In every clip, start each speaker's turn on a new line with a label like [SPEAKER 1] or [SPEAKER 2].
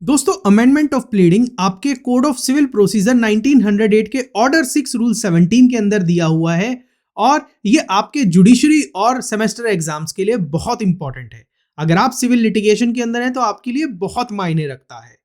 [SPEAKER 1] दोस्तों, amendment of pleading आपके code of civil procedure 1908 के ऑर्डर 6 रूल 17 के अंदर दिया हुआ है और ये आपके जुडिशरी और सेमेस्टर एग्जाम्स के लिए बहुत इंपॉर्टेंट है। अगर आप सिविल लिटिगेशन के अंदर हैं तो आपके लिए बहुत मायने रखता है।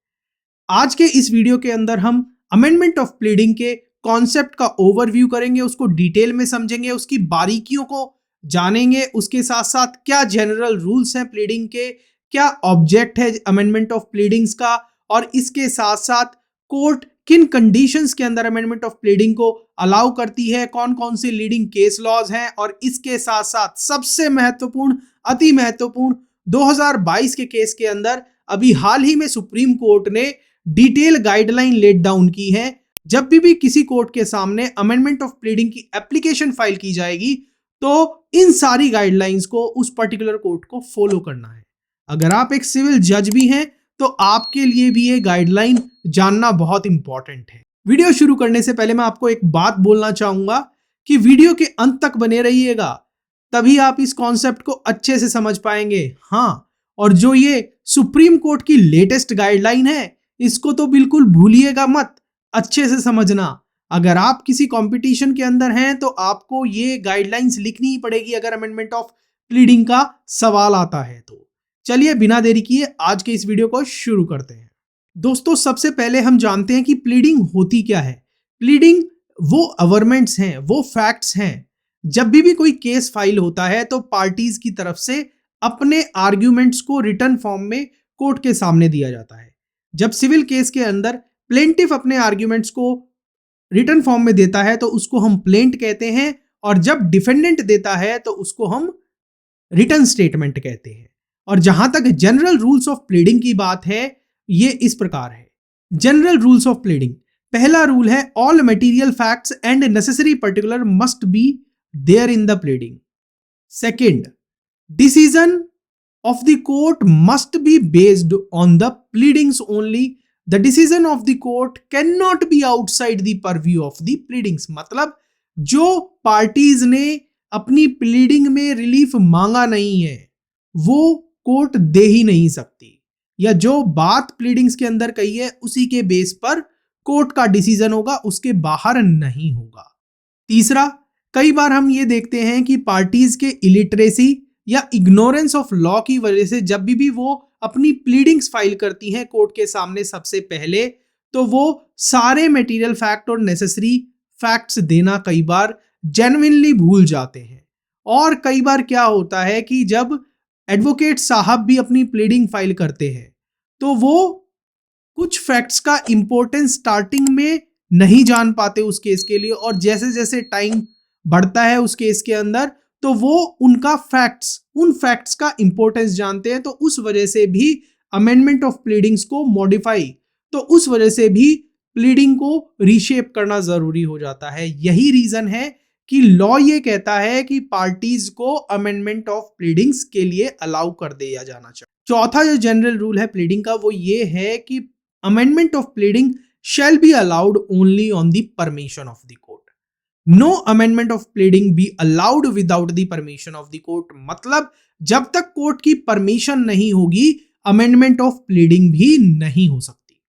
[SPEAKER 1] आज के इस वीडियो के अंदर हम अमेंडमेंट ऑफ प्लीडिंग के कॉन्सेप्ट का ओवरव्यू करेंगे, उसको डिटेल में समझेंगे, उसकी बारीकियों को जानेंगे। उसके साथ साथ क्या जनरल रूल्स हैं प्लीडिंग के, क्या ऑब्जेक्ट है अमेंडमेंट ऑफ प्लीडिंग्स का, और इसके साथ साथ कोर्ट किन कंडीशंस के अंदर अमेंडमेंट ऑफ प्लीडिंग को अलाउ करती है, कौन कौन से लीडिंग केस लॉज हैं, और इसके साथ साथ सबसे महत्वपूर्ण, अति महत्वपूर्ण, 2022 के केस के अंदर अभी हाल ही में सुप्रीम कोर्ट ने डिटेल गाइडलाइन लेट डाउन की है। जब भी किसी कोर्ट के सामने अमेंडमेंट ऑफ प्लीडिंग की एप्लीकेशन फाइल की जाएगी तो इन सारी गाइडलाइंस को उस पर्टिकुलर कोर्ट को फॉलो करना है। अगर आप एक सिविल जज भी हैं तो आपके लिए भी ये गाइडलाइन जानना बहुत इंपॉर्टेंट है। वीडियो शुरू करने से पहले मैं आपको एक बात बोलना चाहूंगा कि वीडियो के अंत तक बने रहिएगा, तभी आप इस कॉन्सेप्ट को अच्छे से समझ पाएंगे। हाँ, और जो ये सुप्रीम कोर्ट की लेटेस्ट गाइडलाइन है इसको तो बिल्कुल भूलिएगा मत, अच्छे से समझना। अगर आप किसी कंपटीशन के अंदर हैं तो आपको ये गाइडलाइंस लिखनी ही पड़ेगी अगर अमेंडमेंट ऑफ प्लीडिंग का सवाल आता है तो। चलिए बिना देरी किए आज के इस वीडियो को शुरू करते हैं। दोस्तों, सबसे पहले हम जानते हैं कि प्लीडिंग होती क्या है। प्लीडिंग वो अवर्मेंट्स हैं, वो फैक्ट्स हैं। जब भी कोई केस फाइल होता है तो पार्टीज की तरफ से अपने आर्ग्यूमेंट्स को रिटन फॉर्म में कोर्ट के सामने दिया जाता है। जब सिविल केस के अंदर प्लेंटिफ अपने आर्ग्यूमेंट्स को रिटन फॉर्म में देता है तो उसको हम प्लेंट कहते हैं, और जब डिफेंडेंट देता है तो उसको हम रिटन स्टेटमेंट कहते हैं। और जहां तक जनरल रूल्स ऑफ प्लीडिंग की बात है, ये इस प्रकार है। जनरल रूल्स ऑफ प्लीडिंग, पहला रूल है all material facts and necessary particular must be there in the pleading. Second, decision of the court must be based on the pleadings only. The decision of the court cannot be outside the purview of the pleadings. मतलब जो parties ने अपनी pleading में relief मांगा नहीं है वो court दे ही नहीं सकती, या जो बात प्लीडिंग्स के अंदर कही है उसी के बेस पर कोर्ट का डिसीजन होगा, उसके बाहर नहीं होगा। तीसरा, कई बार हम ये देखते हैं कि पार्टीज के इलिटरेसी या इग्नोरेंस ऑफ लॉ की वजह से जब भी वो अपनी प्लीडिंग्स फाइल करती हैं कोर्ट के सामने सबसे पहले, तो वो सारे मटेरियल फैक्ट और नेसेसरी फैक्ट्स देना कई बार जेन्युइनली भूल जाते हैं। और कई बार क्या होता है कि जब एडवोकेट साहब भी अपनी प्लीडिंग फाइल करते हैं तो वो कुछ फैक्ट्स का इंपॉर्टेंस स्टार्टिंग में नहीं जान पाते उस केस के लिए, और जैसे जैसे टाइम बढ़ता है उस केस के अंदर तो वो उनका उन फैक्ट्स का इंपॉर्टेंस जानते हैं। तो उस वजह से भी अमेंडमेंट ऑफ प्लीडिंग्स को मॉडिफाई, तो उस वजह से भी प्लीडिंग को रीशेप करना जरूरी हो जाता है। यही रीजन है कि लॉ ये कहता है कि पार्टीज को अमेंडमेंट ऑफ प्लीडिंग्स के लिए अलाउ कर दिया जाना चाहिए। चौथा जो जनरल रूल है प्लीडिंग का वो ये है कि amendment of pleading shall be allowed only on the permission of the court. No amendment of pleading be allowed without the permission of the court. मतलब जब तक कोर्ट की परमिशन नहीं होगी अमेंडमेंट ऑफ प्लीडिंग भी नहीं हो सकती।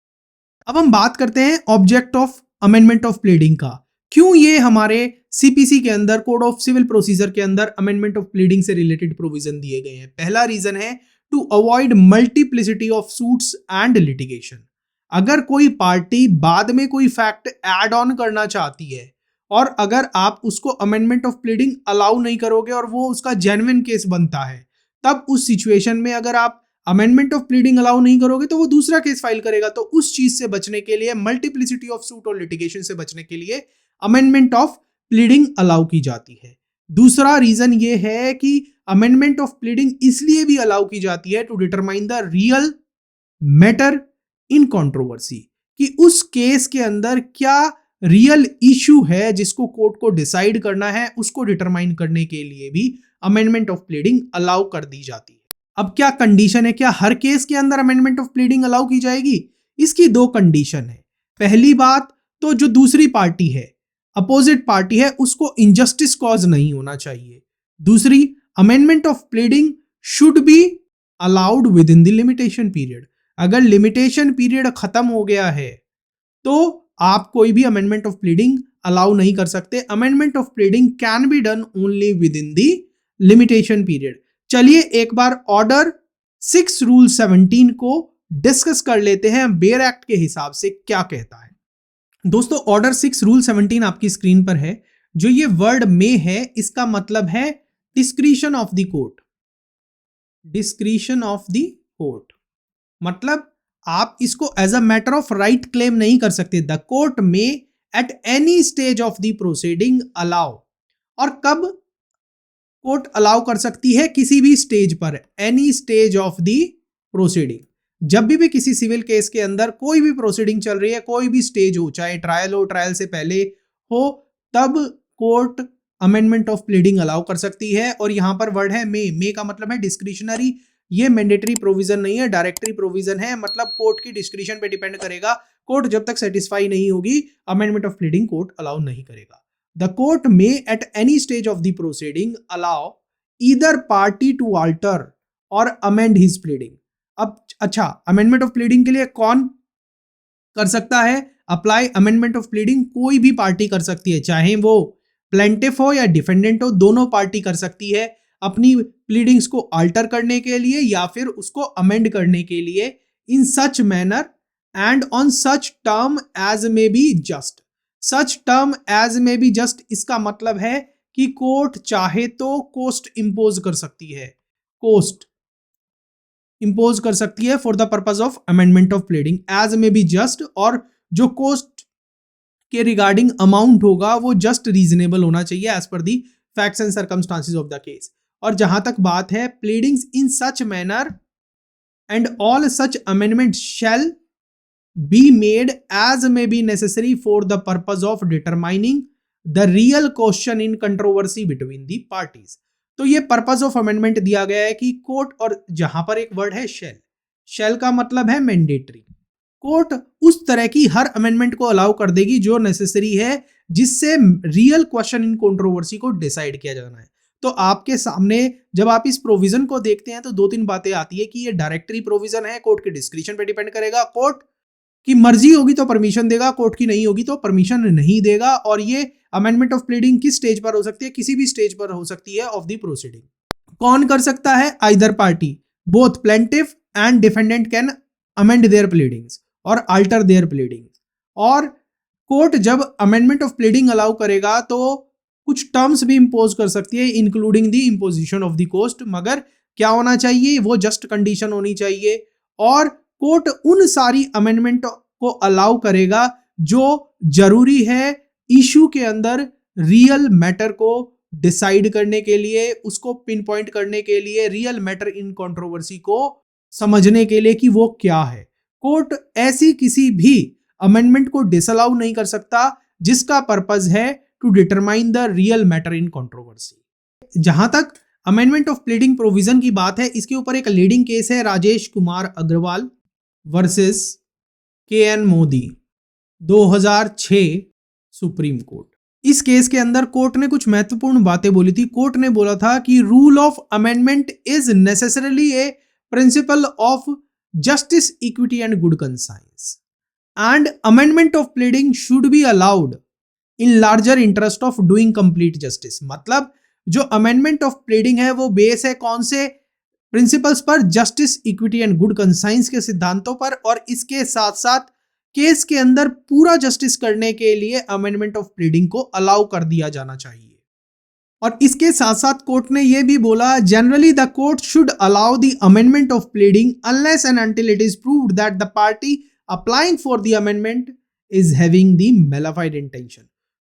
[SPEAKER 1] अब हम बात करते हैं object of amendment of pleading का। क्यों ये हमारे सीपीसी के अंदर, कोड ऑफ सिविल प्रोसीजर के अंदर अमेंडमेंट ऑफ प्लीडिंग से रिलेटेड प्रोविजन दिए गए हैं। पहला रीजन है to avoid multiplicity of suits and litigation. अगर कोई पार्टी बाद में कोई फैक्ट एड ऑन करना चाहती है और अगर आप उसको अमेंडमेंट ऑफ प्लीडिंग अलाउ नहीं करोगे और वो उसका जेन्युइन केस बनता है, तब उस सिचुएशन में अगर आप अमेंडमेंट ऑफ प्लीडिंग अलाउ नहीं करोगे तो वो दूसरा केस फाइल करेगा। तो उस चीज से बचने के लिए, मल्टीप्लिसिटी ऑफ सूट और लिटिगेशन से बचने के लिए अमेंडमेंट ऑफ प्लीडिंग अलाउ की जाती है। दूसरा रीजन ये है कि अमेंडमेंट ऑफ प्लीडिंग इसलिए भी अलाउ की जाती है to determine the real matter in controversy, कि उस केस के अंदर क्या रियल इशू है जिसको कोर्ट को डिसाइड करना है, उसको डिटरमाइन करने के लिए भी अमेंडमेंट ऑफ प्लीडिंग अलाउ कर दी जाती है। अब क्या कंडीशन है, क्या हर केस के अंदर अमेंडमेंट ऑफ प्लीडिंग अलाउ की जाएगी? इसकी दो कंडीशन है। पहली बात तो जो दूसरी पार्टी है, अपोजिट पार्टी है, उसको इनजस्टिस कॉज नहीं होना चाहिए। दूसरी, amendment of pleading should be allowed with in the limitation period. अगर लिमिटेशन पीरियड खत्म हो गया है तो आप कोई भी अमेंडमेंट ऑफ प्लीडिंग अलाउ नहीं कर सकते। Amendment of pleading can be done only with in the limitation period. चलिए एक बार ऑर्डर 6 रूल 17 को डिस्कस कर लेते हैं बेयर एक्ट के हिसाब से क्या कहता है। दोस्तों ऑर्डर 6 रूल 17 आपकी स्क्रीन पर है। जो ये वर्ड में है इसका मतलब है discretion of the court. Discretion of the court मतलब आप इसको as a matter of right claim नहीं कर सकते। The court may at any stage of the proceeding allow, और कब कोर्ट अलाउ कर सकती है? किसी भी स्टेज पर, any stage of the proceeding. जब भी किसी सिविल केस के अंदर कोई भी प्रोसीडिंग चल रही है, कोई भी स्टेज हो, चाहे ट्रायल हो, ट्रायल से पहले हो, तब court amendment of pleading allow कर सकती है। और यहां पर वर्ड है मे का मतलब है डिस्क्रिशनरी। ये मैंडेटरी प्रोविजन नहीं है, डायरेक्टरी प्रोविजन है, मतलब कोर्ट की डिस्क्रिशन पे डिपेंड करेगा। कोर्ट जब तक सेटिस्फाई नहीं होगी amendment of pleading court allow नहीं करेगा। The court may at any stage of the proceeding allow either party to alter or amend his pleading. अब अच्छा, अमेंडमेंट ऑफ प्लीडिंग के लिए कौन कर सकता है अप्लाई? अमेंडमेंट ऑफ प्लीडिंग कोई भी पार्टी कर सकती है, चाहे वो प्लेंटिफ हो या डिफेंडेंट हो, दोनों पार्टी कर सकती है अपनी प्लीडिंग्स को अल्टर करने के लिए या फिर उसको अमेंड करने के लिए, in such manner and on such term as may be just. Such term as may be just इसका मतलब है कि कोर्ट चाहे तो कोस्ट इंपोज कर सकती है, कोस्ट इंपोज कर सकती है for the purpose of amendment of pleading as may be just, और जो कोस्ट के रिगार्डिंग अमाउंट होगा वो जस्ट रीजनेबल होना चाहिए as per the facts and circumstances of the case. और जहां तक बात है pleadings in such manner and all such amendment shall be made as may be necessary for the purpose of determining the real question in controversy between the parties. तो ये purpose of amendment दिया गया है कि court, और जहां पर एक वर्ड है शैल, शैल का मतलब है मैंडेटरी। कोर्ट उस तरह की हर अमेंडमेंट को अलाउ कर देगी जो नेसेसरी है, जिससे रियल क्वेश्चन इन कंट्रोवर्सी को डिसाइड किया जाना है। तो आपके सामने जब आप इस प्रोविजन को देखते हैं तो दो तीन बातें आती है कि ये डायरेक्टरी प्रोविजन है, कोर्ट के डिस्क्रिशन पे डिपेंड करेगा, कोर्ट की मर्जी होगी तो परमिशन देगा, कोर्ट की नहीं होगी तो परमिशन नहीं देगा। और ये अमेंडमेंट ऑफ प्लीडिंग किस स्टेज पर हो सकती है? किसी भी स्टेज पर हो सकती है ऑफ द प्रोसीडिंग। कौन कर सकता है? Either party, both plaintiff and defendant can amend their pleadings or alter their pleading. और कोर्ट जब अमेंडमेंट ऑफ प्लीडिंग अलाउ करेगा तो कुछ टर्म्स भी इंपोज कर सकती है, including the imposition of the cost, मगर क्या होना चाहिए? वो जस्ट कंडीशन होनी चाहिए। और कोर्ट उन सारी अमेंडमेंट को अलाउ करेगा जो जरूरी है इशू के अंदर रियल मैटर को डिसाइड करने के लिए, उसको पिन पॉइंट करने के लिए, रियल मैटर इन कंट्रोवर्सी को समझने के लिए कि वो क्या है। कोर्ट ऐसी किसी भी अमेंडमेंट को डिसअलाउ नहीं कर सकता जिसका पर्पज है to determine the real matter in controversy. जहां तक अमेंडमेंट ऑफ प्लीडिंग प्रोविजन की बात है, इसके ऊपर एक लीडिंग केस है Rajesh Kumar Agarwal versus KN Modi 2006 supreme court. इस केस के अंदर कोर्ट ने कुछ महत्वपूर्ण बातें बोली थी। कोर्ट ने बोला था कि rule of amendment is necessarily A principle of justice, equity and good conscience, and amendment of pleading should be allowed in larger interest of doing complete justice। मतलब जो अमेंडमेंट ऑफ प्लीडिंग है वो base है कौन से principles पर? Justice, equity and good conscience के सिद्धांतों पर। और इसके साथ साथ केस के अंदर पूरा जस्टिस करने के लिए अमेंडमेंट ऑफ प्लीडिंग को अलाउ कर दिया जाना चाहिए। और इसके साथ साथ कोर्ट ने यह भी बोला, generally the court should allow the amendment of pleading unless and until it is proved that the party applying for the amendment is having the mala fide intention.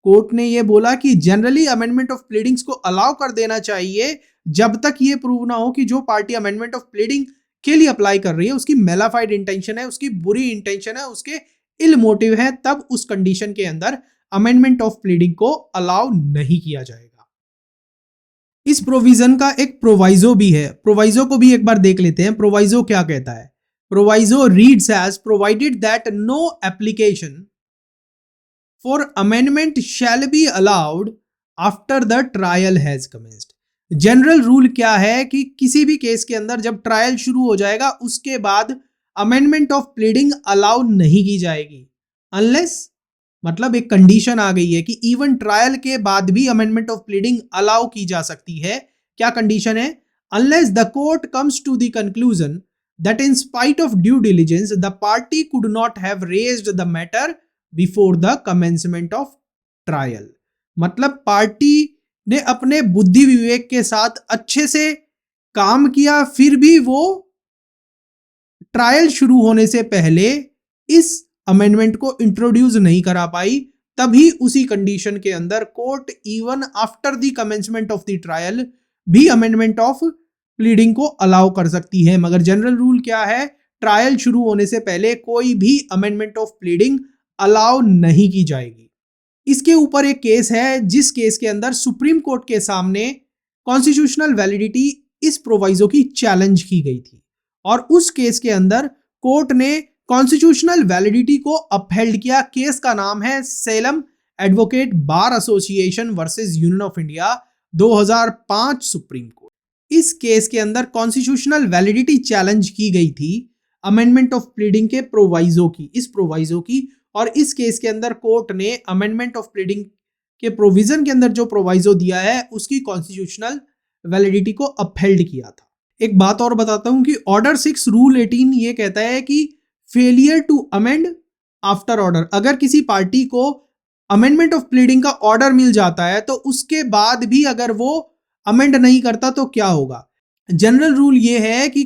[SPEAKER 1] Court ने यह बोला कि जनरली अमेंडमेंट ऑफ प्लीडिंग्स को allow कर देना चाहिए जब तक ये प्रूव ना हो कि जो पार्टी अमेंडमेंट ऑफ प्लीडिंग के लिए अप्लाई कर रही है उसकी मेलाफाइड इंटेंशन है, उसकी बुरी इंटेंशन है, उसके इल मोटिव है, तब उस कंडीशन के अंदर अमेंडमेंट ऑफ प्लीडिंग को अलाउ नहीं किया जाएगा। इस प्रोविजन का एक प्रोवाइजो भी है, प्रोवाइजो को भी एक बार देख लेते हैं। प्रोवाइजो क्या कहता है? Proviso reads as provided that no application for amendment shall be allowed after the trial has commenced. General rule क्या है कि किसी भी केस के अंदर जब ट्रायल शुरू हो जाएगा उसके बाद अमेंडमेंट ऑफ प्लीडिंग अलाउ नहीं की जाएगी अनलेस, मतलब एक कंडीशन आ गई है कि इवन ट्रायल के बाद भी अमेंडमेंट ऑफ प्लीडिंग अलाउ की जा सकती है। क्या कंडीशन है? Unless the court comes to the conclusion that in spite of due diligence the party could not have raised the matter before the commencement of trial. मतलब party ने अपने बुद्धि विवेक के साथ अच्छे से काम किया, फिर भी वो ट्रायल शुरू होने से पहले इस अमेंडमेंट को इंट्रोड्यूस नहीं करा पाई, तभी उसी कंडीशन के अंदर court even after the commencement of the trial भी अमेंडमेंट ऑफ प्लीडिंग को अलाउ कर सकती है। मगर जनरल रूल क्या है? ट्रायल शुरू होने से पहले कोई भी अमेंडमेंट ऑफ प्लीडिंग अलाउ नहीं की जाएगी। इसके ऊपर एक केस है जिस केस के अंदर सुप्रीम कोर्ट के सामने कॉन्स्टिट्यूशनल वैलिडिटी इस प्रोवाइजो की चैलेंज की गई थी और उस केस के अंदर कोर्ट ने कॉन्स्टिट्यूशनल वैलिडिटी को अपहेल्ड किया। केस का नाम है Salem advocate bar association versus union of India 2005 supreme court. इस केस के अंदर कॉन्स्टिट्यूशनल वैलिडिटी चैलेंज की गई थी अमेंडमेंट ऑफ प्लीडिंग के प्रोवाइजो की, इस प्रोवाइजो की, और इस केस के अंदर कोर्ट ने अमेंडमेंट ऑफ प्लीडिंग के प्रोविजन के अंदर जो प्रोवाइजो दिया है उसकी कॉन्स्टिट्यूशनल वैलिडिटी को अपहेल्ड किया था। एक बात और बताता हूं कि ऑर्डर 6 रूल 18 ये कहता है कि failure to amend after order, अगर किसी पार्टी को अमेंडमेंट ऑफ प्लीडिंग का ऑर्डर मिल जाता है तो उसके बाद भी अगर वो अमेंड नहीं करता तो क्या होगा? जनरल रूल ये है कि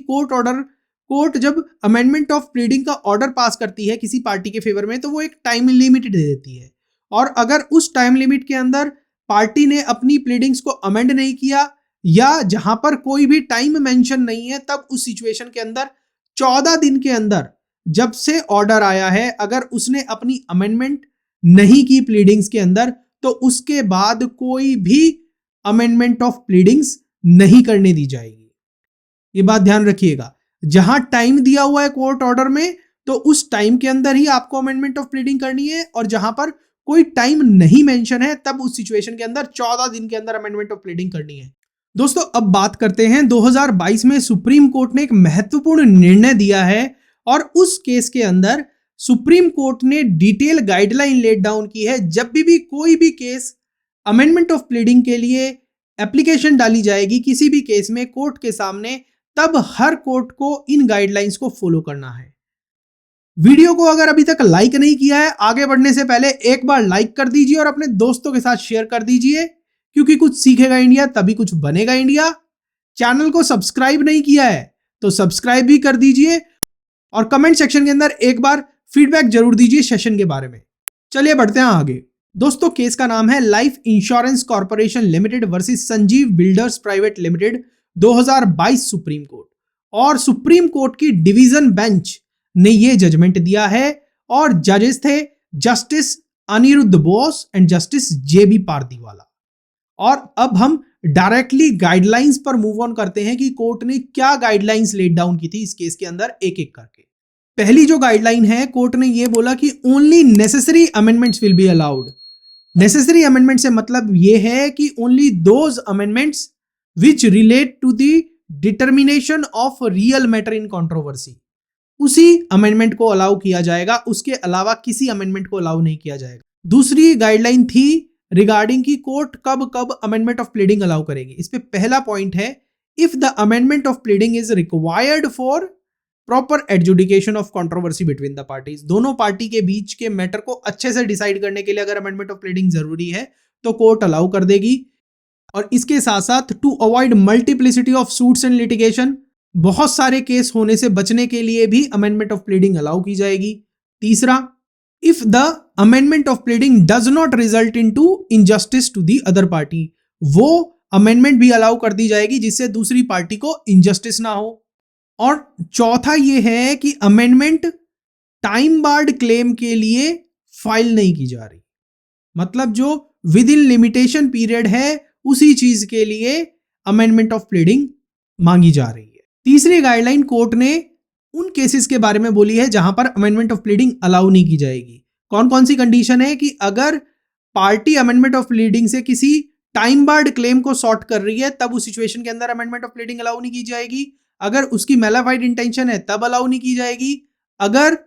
[SPEAKER 1] कोर्ट जब अमेंडमेंट ऑफ प्लीडिंग का ऑर्डर पास करती है किसी पार्टी के फेवर में तो वो एक टाइम लिमिट दे देती है, और अगर उस टाइम लिमिट के अंदर पार्टी ने अपनी प्लीडिंग्स को अमेंड नहीं किया या जहां पर कोई भी टाइम मेंशन नहीं है, तब उस सिचुएशन के अंदर 14 दिन के अंदर जब से ऑर्डर आया है अगर उसने अपनी अमेंडमेंट नहीं की प्लीडिंग्स के अंदर तो उसके बाद कोई भी अमेंडमेंट ऑफ प्लीडिंग्स नहीं करने दी जाएगी। ये बात ध्यान रखिएगा, जहां टाइम दिया हुआ है कोर्ट ऑर्डर में तो उस टाइम के अंदर ही आपको अमेंडमेंट ऑफ प्लीडिंग करनी है, और जहां पर कोई टाइम नहीं मेंशन है तब उस सिचुएशन के अंदर 14 दिन के अंदर अमेंडमेंट ऑफ प्लीडिंग करनी है। दोस्तों अब बात करते हैं 2022 में सुप्रीम कोर्ट ने एक महत्वपूर्ण निर्णय दिया है और उस केस के अंदर सुप्रीम कोर्ट ने डिटेल गाइडलाइन लेट डाउन की है। जब भी कोई भी केस अमेंडमेंट ऑफ प्लीडिंग के लिए एप्लीकेशन डाली जाएगी किसी भी केस में कोर्ट के सामने, तब हर कोर्ट को इन गाइडलाइंस को फॉलो करना है। वीडियो को अगर अभी तक लाइक नहीं किया है, आगे बढ़ने से पहले एक बार लाइक कर दीजिए और अपने दोस्तों के साथ शेयर कर दीजिए, क्योंकि कुछ सीखेगा इंडिया तभी कुछ बनेगा इंडिया। चैनल को सब्सक्राइब नहीं किया है तो सब्सक्राइब भी कर दीजिए और कमेंट सेक्शन के अंदर एक बार फीडबैक जरूर दीजिए सेशन के बारे में। चलिए बढ़ते हैं आगे। दोस्तों केस का नाम है Life Insurance Corporation Limited versus Sanjeev Builders Private Limited 2022 Supreme Court, और सुप्रीम कोर्ट की डिवीजन बेंच ने यह जजमेंट दिया है और जजेस थे Justice Aniruddha Bose and Justice JB Pardiwala. और अब हम डायरेक्टली गाइडलाइंस पर मूव ऑन करते हैं कि कोर्ट ने क्या गाइडलाइंस लेट डाउन की थी इस केस के अंदर एक एक करके। पहली जो गाइडलाइन है, कोर्ट ने यह बोला कि only necessary amendments will be allowed. Necessary amendment से मतलब यह है कि only those amendments which relate to the determination of real matter in controversy, उसी अमेंडमेंट को अलाउ किया जाएगा, उसके अलावा किसी अमेंडमेंट को अलाउ नहीं किया जाएगा। दूसरी गाइडलाइन थी रिगार्डिंग की कोर्ट कब कब अमेंडमेंट ऑफ प्लीडिंग अलाउ करेगी। इस पे पहला पॉइंट है, if the amendment of pleading is required for proper adjudication of controversy between the parties. दोनों पार्टी के बीच के मैटर को अच्छे से डिसाइड करने के लिए अगर अमेंडमेंट ऑफ प्लीडिंग जरूरी है तो कोर्ट अलाउ कर देगी। और इसके साथ साथ to avoid multiplicity of suits and litigation, बहुत सारे केस होने से बचने के लिए भी अमेंडमेंट ऑफ प्लीडिंग अलाउ की जाएगी। तीसरा, if the amendment of pleading does not result into injustice to the other party, वो अमेंडमेंट भी अलाउ कर दी जाएगी जिससे दूसरी पार्टी को इनजस्टिस ना हो। और चौथा ये है कि अमेंडमेंट टाइम बार्ड क्लेम के लिए फाइल नहीं की जा रही, मतलब जो विद इन लिमिटेशन पीरियड है उसी चीज के लिए अमेंडमेंट ऑफ प्लीडिंग मांगी जा रही है। तीसरी गाइडलाइन कोर्ट ने उन केसेस के बारे में बोली है जहां पर अमेंडमेंट ऑफ प्लीडिंग अलाउ नहीं की जाएगी। कौन कौन सी कंडीशन है कि अगर पार्टी अमेंडमेंट ऑफ प्लीडिंग से किसी टाइम बार्ड क्लेम को सॉर्ट कर रही है तब उस सिचुएशन के अंदर अमेंडमेंट ऑफ प्लीडिंग अलाउ नहीं की जाएगी। अगर उसकी मैलाफाइड इंटेंशन है तब अलाउ नहीं की जाएगी। अगर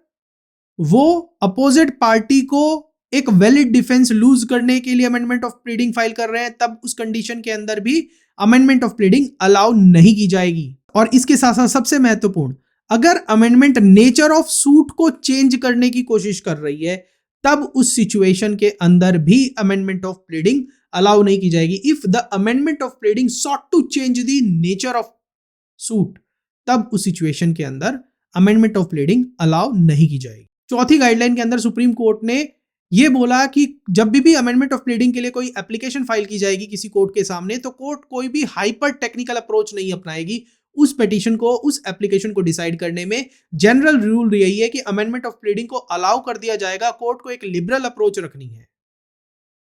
[SPEAKER 1] वो अपोजिट पार्टी को एक वैलिड डिफेंस लूज करने के लिए अमेंडमेंट ऑफ प्लीडिंग फाइल कर रहे हैं तब उस कंडीशन के अंदर भी अमेंडमेंट ऑफ प्लीडिंग अलाउ नहीं की जाएगी। और इसके साथ साथ सबसे महत्वपूर्ण, अगर अमेंडमेंट नेचर ऑफ सूट को चेंज करने की कोशिश कर रही है तब उस सिचुएशन के अंदर भी अमेंडमेंट ऑफ प्लीडिंग अलाउ नहीं की जाएगी। If the amendment of pleading sought to change the nature of suit, तब उस सिचुएशन के अंदर अमेंडमेंट ऑफ प्लीडिंग अलाउ नहीं की जाएगी। चौथी गाइडलाइन के अंदर सुप्रीम कोर्ट ने यह बोला कि जब भी अमेंडमेंट ऑफ प्लीडिंग के लिए कोई एप्लीकेशन फाइल की जाएगी किसी कोर्ट के सामने, तो कोर्ट कोई भी हाइपर टेक्निकल अप्रोच नहीं अपनाएगी उस पिटीशन को, उस एप्लीकेशन को डिसाइड करने में। जनरल रूल यही है कि अमेंडमेंट ऑफ प्लीडिंग को अलाउ कर दिया जाएगा। कोर्ट को एक लिबरल अप्रोच रखनी है,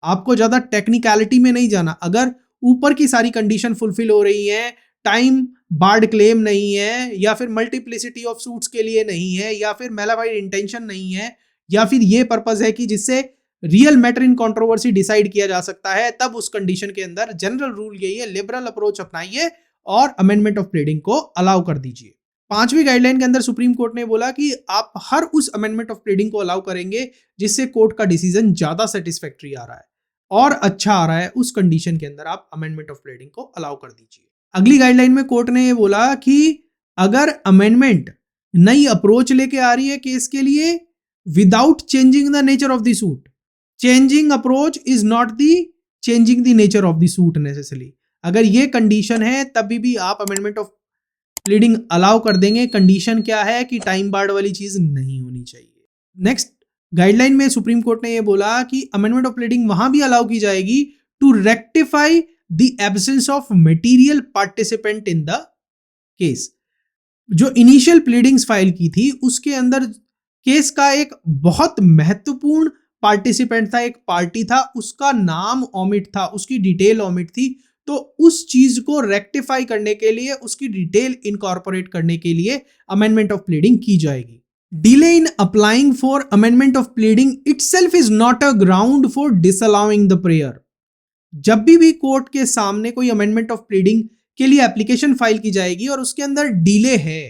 [SPEAKER 1] आपको ज्यादा टेक्निकलिटी में नहीं जाना। अगर ऊपर की सारी कंडीशन फुलफिल हो रही है, टाइम बार्ड क्लेम नहीं है, या फिर मल्टीप्लिसिटी ऑफ सूट्स के लिए नहीं है, या फिर मैलाफाइड इंटेंशन नहीं है, या फिर ये पर्पस है कि जिससे real matter in controversy decide किया जा सकता है, तब उस कंडीशन के अंदर जनरल रूल यही है, लिबरल अप्रोच अपनाइए और अमेंडमेंट ऑफ प्लीडिंग को अलाउ कर दीजिए। पांचवी गाइडलाइन के अंदर सुप्रीम कोर्ट ने बोला कि आप हर उस अमेंडमेंट ऑफ प्लीडिंग को अलाउ करेंगे जिससे कोर्ट का डिसीजन ज्यादा सेटिस्फैक्टरी आ रहा है और अच्छा आ रहा है, उस कंडीशन के अंदर आप अमेंडमेंट ऑफ प्लीडिंग को अलाउ कर दीजिए। अगली गाइडलाइन में कोर्ट ने यह बोला कि अगर अमेंडमेंट नई अप्रोच लेके आ रही है केस के लिए without changing the nature of the suit, changing approach is not the changing the nature of the suit necessarily, अगर ये कंडीशन है तभी भी आप अमेंडमेंट ऑफ प्लीडिंग अलाउ कर देंगे। कंडीशन क्या है कि टाइम बार्ड वाली चीज नहीं होनी चाहिए। नेक्स्ट गाइडलाइन में सुप्रीम कोर्ट ने ये बोला कि अमेंडमेंट ऑफ प्लीडिंग वहां भी अलाउ की जाएगी to rectify the absence of material participant in the case. जो इनिशियल प्लीडिंग्स फाइल की थी उसके अंदर केस का एक बहुत महत्वपूर्ण पार्टिसिपेंट था, एक पार्टी था, उसका नाम ओमिट था, उसकी डिटेल ओमिट थी, तो उस चीज को रेक्टिफाई करने के लिए, उसकी डिटेल इनकॉर्पोरेट करने के लिए अमेंडमेंट ऑफ प्लीडिंग की जाएगी। Delay in applying for amendment of pleading itself is not a ground for disallowing the prayer. जब भी कोर्ट के सामने कोई अमेंडमेंट ऑफ प्लीडिंग के लिए एप्लीकेशन फाइल की जाएगी और उसके अंदर डिले है,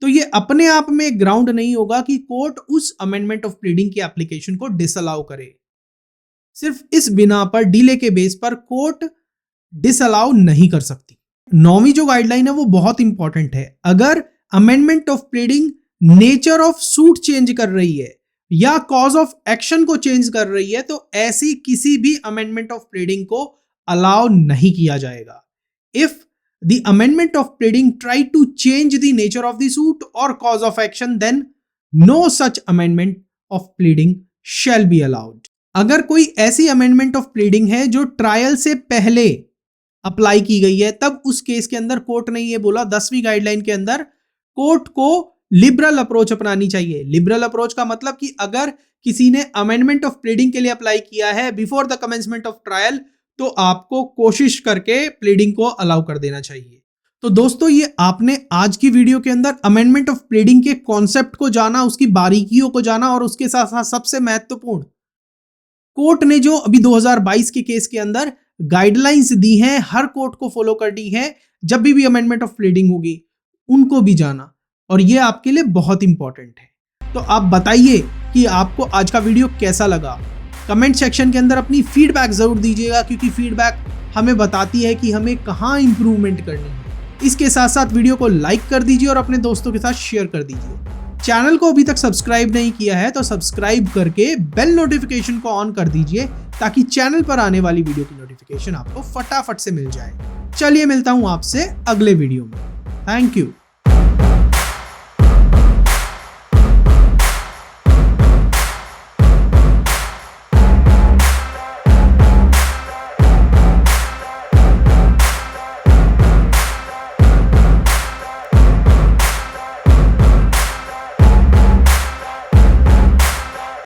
[SPEAKER 1] तो ये अपने आप में ग्राउंड नहीं होगा कि कोर्ट उस अमेंडमेंट ऑफ प्लीडिंग की एप्लीकेशन को डिसअलाउ करे। सिर्फ इस बिना पर, डिले के बेस पर कोर्ट डिसअलाउ नहीं कर सकती। नौवीं जो गाइडलाइन है वो बहुत इंपॉर्टेंट है। अगर amendment of pleading nature of suit change कर रही है या कॉज ऑफ एक्शन को चेंज कर रही है, तो ऐसी किसी भी अमेंडमेंट ऑफ प्लीडिंग को अलाउ नहीं किया जाएगा। If the amendment of pleading try to change the nature of the suit or cause of action, then no such amendment of pleading shall be allowed. अगर कोई ऐसी अमेंडमेंट ऑफ प्लीडिंग है जो trial से पहले अप्लाई की गई है, तब उस केस के अंदर कोर्ट ने ये बोला 10वीं गाइडलाइन के अंदर कोर्ट को लिबरल अप्रोच अपनानी चाहिए। लिबरल अप्रोच का मतलब कि अगर किसी ने अमेंडमेंट ऑफ प्लीडिंग के लिए अप्लाई किया है before the commencement of trial, तो आपको कोशिश करके प्लीडिंग को अलाउ कर देना चाहिए। तो दोस्तों, ये आपने आज की वीडियो के अंदर अमेंडमेंट ऑफ प्लीडिंग के कॉन्सेप्ट को जाना, उसकी बारीकियों को जाना, और उसके साथ साथ सबसे महत्वपूर्ण, कोर्ट ने जो अभी 2022 के केस के अंदर गाइडलाइंस दी हैं, हर कोर्ट को फॉलो करनी है जब भी अमेंडमेंट ऑफ प्लीडिंग होगी, उनको भी जाना, और ये आपके लिए बहुत इंपॉर्टेंट है। तो आप बताइए कि आपको आज का वीडियो कैसा लगा। कमेंट सेक्शन के अंदर अपनी फीडबैक जरूर दीजिएगा, क्योंकि फीडबैक हमें बताती है कि हमें कहाँ इंप्रूवमेंट करनी है। इसके साथ साथ वीडियो को लाइक कर दीजिए और अपने दोस्तों के साथ शेयर कर दीजिए। चैनल को अभी तक सब्सक्राइब नहीं किया है तो सब्सक्राइब करके बेल नोटिफिकेशन को ऑन कर दीजिए, ताकि चैनल पर आने वाली वीडियो की नोटिफिकेशन आपको फटाफट से मिल जाए। चलिए, मिलता हूं आपसे अगले वीडियो में। Thank you.